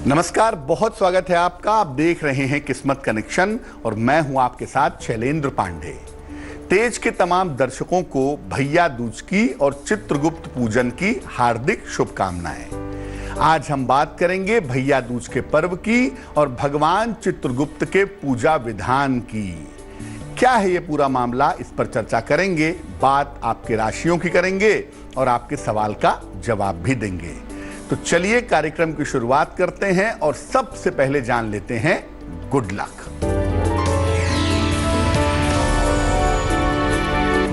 नमस्कार, बहुत स्वागत है आपका। आप देख रहे हैं किस्मत कनेक्शन और मैं हूं आपके साथ शैलेंद्र पांडे। तेज के तमाम दर्शकों को भैया दूज की और चित्रगुप्त पूजन की हार्दिक शुभकामनाएं। आज हम बात करेंगे भैया दूज के पर्व की और भगवान चित्रगुप्त के पूजा विधान की। क्या है ये पूरा मामला, इस पर चर्चा करेंगे। बात आपके राशियों की करेंगे और आपके सवाल का जवाब भी देंगे। तो चलिए कार्यक्रम की शुरुआत करते हैं और सबसे पहले जान लेते हैं गुड लक।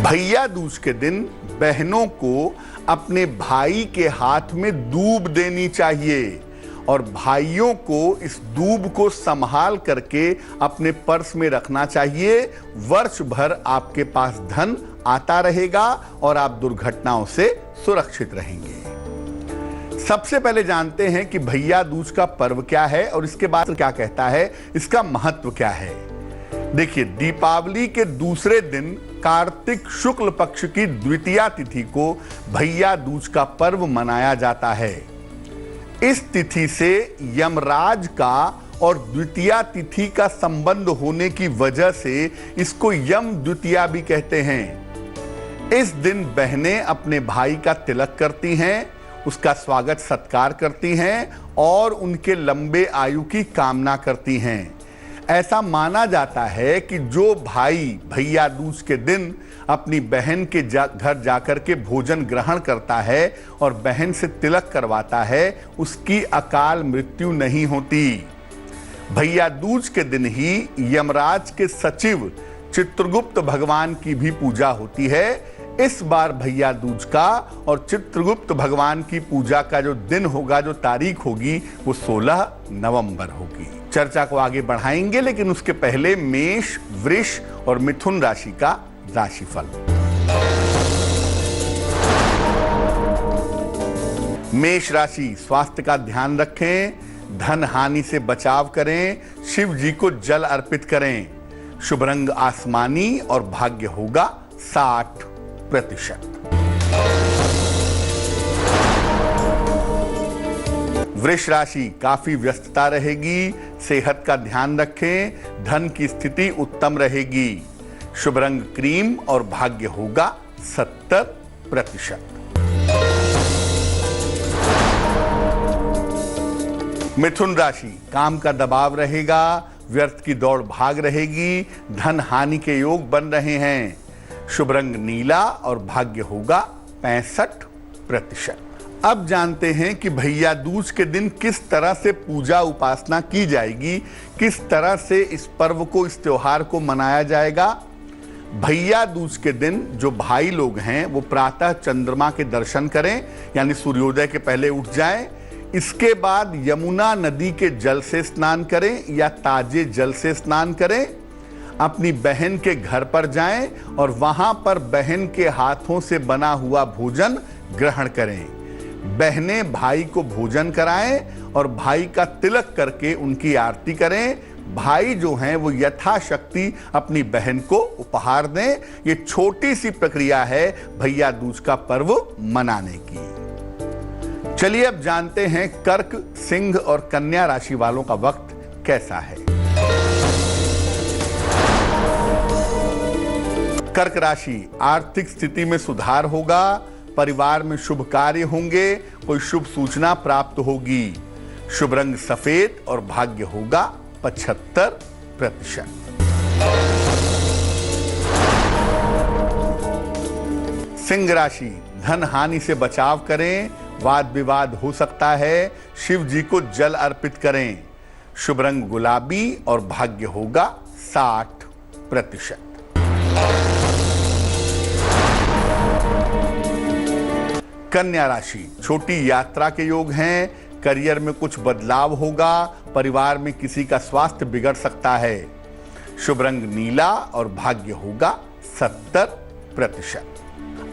भैया दूज के दिन बहनों को अपने भाई के हाथ में दूब देनी चाहिए और भाइयों को इस दूब को संभाल करके अपने पर्स में रखना चाहिए। वर्ष भर आपके पास धन आता रहेगा और आप दुर्घटनाओं से सुरक्षित रहेंगे। सबसे पहले जानते हैं कि भैया दूज का पर्व क्या है और इसके बाद क्या कहता है, इसका महत्व क्या है। देखिए, दीपावली के दूसरे दिन कार्तिक शुक्ल पक्ष की द्वितीया तिथि को भैया दूज का पर्व मनाया जाता है। इस तिथि से यमराज का और द्वितीया तिथि का संबंध होने की वजह से इसको यम द्वितीया भी कहते हैं। इस दिन बहनें अपने भाई का तिलक करती हैं, उसका स्वागत सत्कार करती हैं और उनके लंबे आयु की कामना करती हैं। ऐसा माना जाता है कि जो भाई भैया दूज के दिन अपनी बहन के घर जाकर के भोजन ग्रहण करता है और बहन से तिलक करवाता है, उसकी अकाल मृत्यु नहीं होती। भैया दूज के दिन ही यमराज के सचिव चित्रगुप्त भगवान की भी पूजा होती है। इस बार भैया दूज का और चित्रगुप्त भगवान की पूजा का जो दिन होगा, जो तारीख होगी, वो 16 नवंबर होगी। चर्चा को आगे बढ़ाएंगे, लेकिन उसके पहले मेष, वृष और मिथुन राशि का राशिफल। मेष राशि, स्वास्थ्य का ध्यान रखें, धन हानि से बचाव करें, शिव जी को जल अर्पित करें। शुभ रंग आसमानी और भाग्य होगा 60%। वृष राशि, काफी व्यस्तता रहेगी, सेहत का ध्यान रखें, धन की स्थिति उत्तम रहेगी। शुभ रंग क्रीम और भाग्य होगा 70%। मिथुन राशि, काम का दबाव रहेगा, व्यर्थ की दौड़ भाग रहेगी, धन हानि के योग बन रहे हैं। शुभ रंग नीला और भाग्य होगा 65%। अब जानते हैं कि भैया दूज के दिन किस तरह से पूजा उपासना की जाएगी, किस तरह से इस पर्व को, इस त्योहार को मनाया जाएगा। भैया दूज के दिन जो भाई लोग हैं वो प्रातः चंद्रमा के दर्शन करें, यानी सूर्योदय के पहले उठ जाएं। इसके बाद यमुना नदी के जल से स्नान करें या ताजे जल से स्नान करें। अपनी बहन के घर पर जाएं और वहां पर बहन के हाथों से बना हुआ भोजन ग्रहण करें। बहनें भाई को भोजन कराएं और भाई का तिलक करके उनकी आरती करें। भाई जो हैं वो यथाशक्ति अपनी बहन को उपहार दें। ये छोटी सी प्रक्रिया है भैया दूज का पर्व मनाने की। चलिए अब जानते हैं कर्क, सिंह और कन्या राशि वालों का वक्त कैसा है। कर्क राशि, आर्थिक स्थिति में सुधार होगा, परिवार में शुभ कार्य होंगे, कोई शुभ सूचना प्राप्त होगी। शुभ रंग सफेद और भाग्य होगा 75%। सिंह राशि, धन हानि से बचाव करें, वाद विवाद हो सकता है, शिव जी को जल अर्पित करें। शुभ रंग गुलाबी और भाग्य होगा 60%। कन्या राशि, छोटी यात्रा के योग हैं, करियर में कुछ बदलाव होगा, परिवार में किसी का स्वास्थ्य बिगड़ सकता है। शुभ रंग नीला और भाग्य होगा 70%।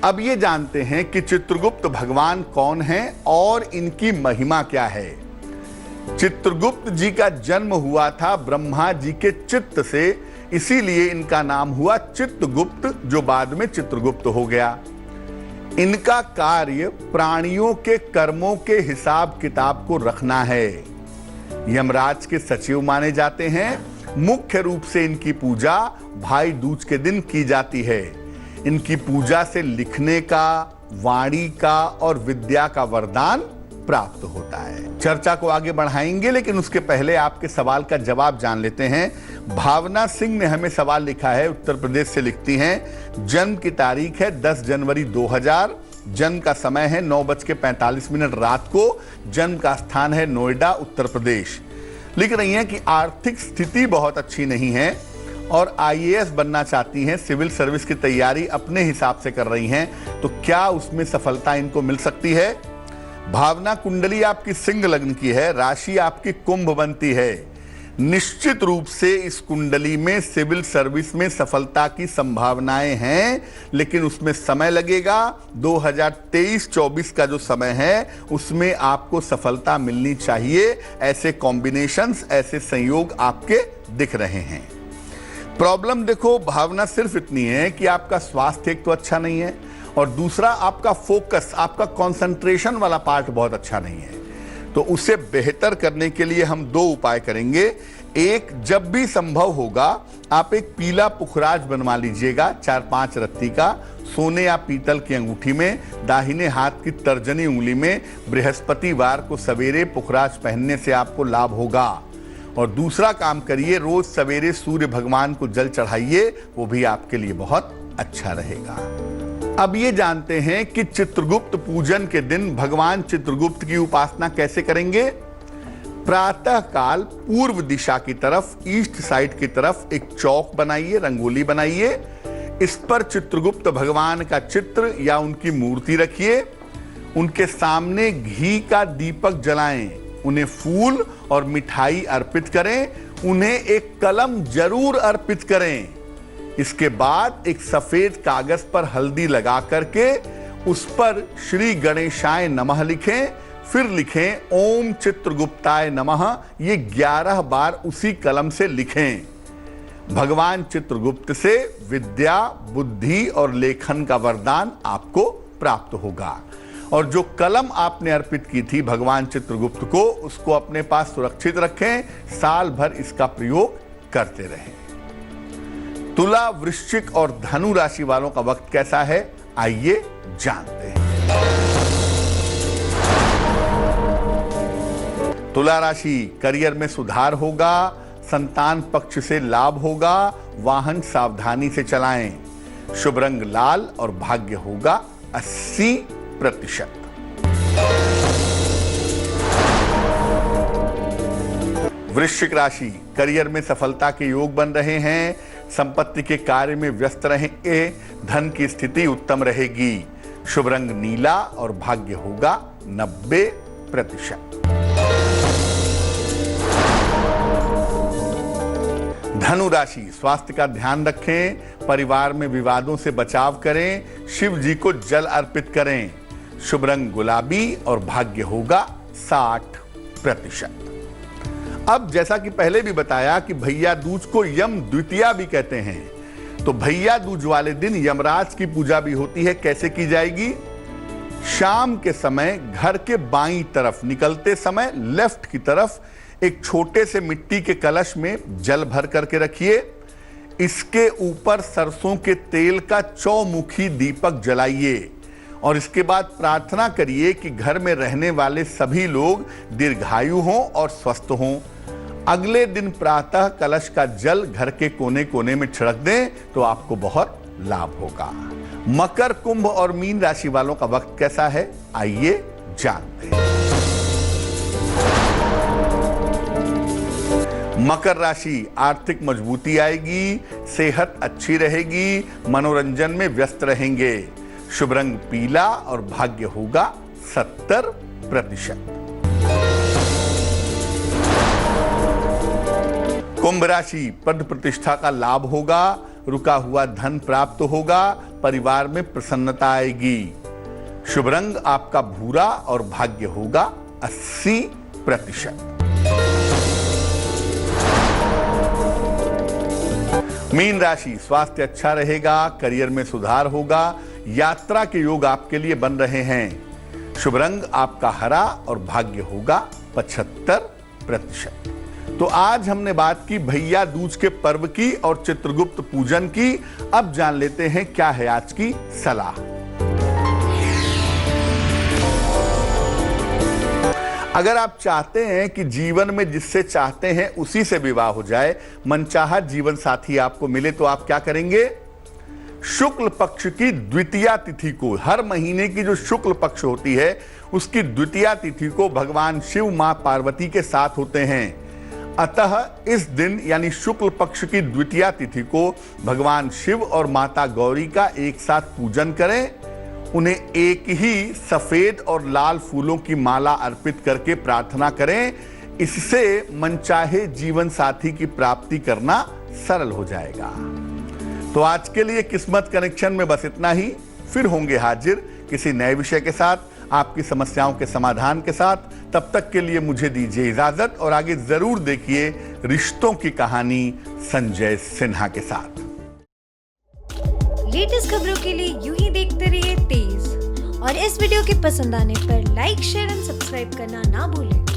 अब ये जानते हैं कि चित्रगुप्त भगवान कौन हैं और इनकी महिमा क्या है। चित्रगुप्त जी का जन्म हुआ था ब्रह्मा जी के चित्त से, इसीलिए इनका नाम हुआ चित्रगुप्त, जो बाद में चित्रगुप्त हो गया। इनका कार्य प्राणियों के कर्मों के हिसाब किताब को रखना है। यमराज के सचिव माने जाते हैं। मुख्य रूप से इनकी पूजा भाई दूज के दिन की जाती है। इनकी पूजा से लिखने का, वाणी का और विद्या का वरदान प्राप्त होता है। चर्चा को आगे बढ़ाएंगे, लेकिन उसके पहले आपके सवाल का जवाब जान लेते हैं। भावना सिंह ने हमें सवाल लिखा है, उत्तर प्रदेश से लिखती हैं। जन्म की तारीख है 10 जनवरी 2000। जन्म का समय है 9:45 रात को। जन्म का स्थान है नोएडा, उत्तर प्रदेश। लिख रही हैं कि आर्थिक स्थिति बहुत अच्छी नहीं है और IAS बनना चाहती हैं। सिविल सर्विस की तैयारी अपने हिसाब से कर रही हैं, तो क्या उसमें सफलता इनको मिल सकती है? भावना, कुंडली आपकी सिंह लग्न की है, राशि आपकी कुंभ बनती है। निश्चित रूप से इस कुंडली में सिविल सर्विस में सफलता की संभावनाएं हैं, लेकिन उसमें समय लगेगा। 2023-24 का जो समय है उसमें आपको सफलता मिलनी चाहिए। ऐसे कॉम्बिनेशंस, ऐसे संयोग आपके दिख रहे हैं। प्रॉब्लम देखो भावना, सिर्फ इतनी है कि आपका स्वास्थ्य एक तो अच्छा नहीं है और दूसरा आपका फोकस, आपका कंसंट्रेशन वाला पार्ट बहुत अच्छा नहीं है। तो उसे बेहतर करने के लिए हम 2 उपाय करेंगे। एक, जब भी संभव होगा आप एक पीला पुखराज बनवा लीजिएगा 4-5 रत्ती का, सोने या पीतल की अंगूठी में, दाहिने हाथ की तर्जनी उंगली में। बृहस्पतिवार को सवेरे पुखराज पहनने से आपको लाभ होगा। और दूसरा काम करिए, रोज सवेरे सूर्य भगवान को जल चढ़ाइए, वो भी आपके लिए बहुत अच्छा रहेगा। अब ये जानते हैं कि चित्रगुप्त पूजन के दिन भगवान चित्रगुप्त की उपासना कैसे करेंगे। प्रातः काल पूर्व दिशा की तरफ, ईस्ट साइड की तरफ एक चौक बनाइए, रंगोली बनाइए। इस पर चित्रगुप्त भगवान का चित्र या उनकी मूर्ति रखिए। उनके सामने घी का दीपक जलाएं, उन्हें फूल और मिठाई अर्पित करें, उन्हें एक कलम जरूर अर्पित करें। इसके बाद एक सफेद कागज पर हल्दी लगा करके उस पर श्री गणेशाय नमः लिखें, फिर लिखें ओम चित्रगुप्ताय नमः। ये 11 बार उसी कलम से लिखें। भगवान चित्रगुप्त से विद्या, बुद्धि और लेखन का वरदान आपको प्राप्त होगा। और जो कलम आपने अर्पित की थी भगवान चित्रगुप्त को, उसको अपने पास सुरक्षित रखें, साल भर इसका प्रयोग करते रहें। तुला, वृश्चिक और धनु राशि वालों का वक्त कैसा है, आइए जानते हैं। तुला राशि, करियर में सुधार होगा, संतान पक्ष से लाभ होगा, वाहन सावधानी से चलाएं। शुभ रंग लाल और भाग्य होगा 80%। वृश्चिक राशि, करियर में सफलता के योग बन रहे हैं, संपत्ति के कार्य में व्यस्त रहेंगे, धन की स्थिति उत्तम रहेगी। शुभ रंग नीला और भाग्य होगा 90%। धनु राशि, स्वास्थ्य का ध्यान रखें, परिवार में विवादों से बचाव करें, शिव जी को जल अर्पित करें। शुभ रंग गुलाबी और भाग्य होगा 60%। अब जैसा कि पहले भी बताया कि भैया दूज को यम द्वितीया भी कहते हैं, तो भैया दूज वाले दिन यमराज की पूजा भी होती है। कैसे की जाएगी? शाम के समय घर के बाईं तरफ निकलते समय लेफ्ट की तरफ एक छोटे से मिट्टी के कलश में जल भर करके रखिए। इसके ऊपर सरसों के तेल का चौमुखी दीपक जलाइए और इसके बाद प्रार्थना करिए कि घर में रहने वाले सभी लोग दीर्घायु हों और स्वस्थ हों। अगले दिन प्रातः कलश का जल घर के कोने कोने में छिड़क दें तो आपको बहुत लाभ होगा। मकर, कुंभ और मीन राशि वालों का वक्त कैसा है, आइए जानते हैं। मकर राशि, आर्थिक मजबूती आएगी, सेहत अच्छी रहेगी, मनोरंजन में व्यस्त रहेंगे। शुभ रंग पीला और भाग्य होगा 70%। कुंभ राशि, पद प्रतिष्ठा का लाभ होगा, रुका हुआ धन प्राप्त होगा, परिवार में प्रसन्नता आएगी। शुभ रंग आपका भूरा और भाग्य होगा 80%। मीन राशि, स्वास्थ्य अच्छा रहेगा, करियर में सुधार होगा, यात्रा के योग आपके लिए बन रहे हैं। शुभ रंग आपका हरा और भाग्य होगा 75%। प्रतिशत। तो आज हमने बात की भैया दूज के पर्व की और चित्रगुप्त पूजन की। अब जान लेते हैं क्या है आज की सलाह। अगर आप चाहते हैं कि जीवन में जिससे चाहते हैं उसी से विवाह हो जाए, मनचाहा जीवन साथी आपको मिले, तो आप क्या करेंगे? शुक्ल पक्ष की द्वितीया तिथि को, हर महीने की जो शुक्ल पक्ष होती है उसकी द्वितीया तिथि को भगवान शिव मां पार्वती के साथ होते हैं। अतः इस दिन यानी शुक्ल पक्ष की द्वितीया तिथि को भगवान शिव और माता गौरी का एक साथ पूजन करें। उन्हें एक ही सफेद और लाल फूलों की माला अर्पित करके प्रार्थना करें। इससे मनचाहे जीवन साथी की प्राप्ति करना सरल हो जाएगा। तो आज के लिए किस्मत कनेक्शन में बस इतना ही। फिर होंगे हाजिर किसी नए विषय के साथ, आपकी समस्याओं के समाधान के साथ। तब तक के लिए मुझे दीजिए इजाजत और आगे जरूर देखिए रिश्तों की कहानी संजय सिन्हा के साथ। लेटेस्ट खबरों के लिए यूं ही देखते रहिए तेज, और इस वीडियो के पसंद आने पर लाइक, शेयर एंड सब्सक्राइब करना ना भूलें।